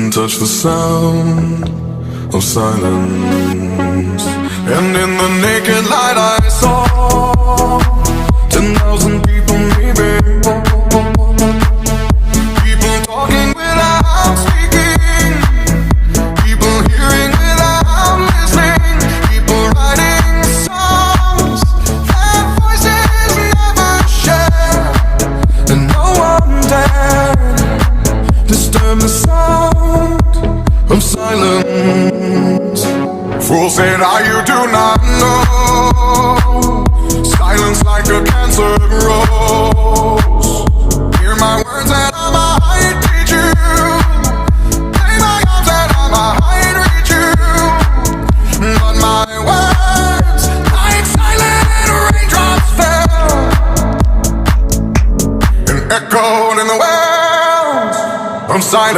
can touch the sound of silence. And in the naked light I saw 10,000 people maybe. People talking without speaking, people hearing without listening, people writing songs that voices never share. And no one dared disturb the sound of silence. Fools say now you do not know. Silence like a cancer grows. Hear my words and I might teach you. Play my arms and I might reach you. But my words, like silent raindrops, fell and echoed in the wells of silence.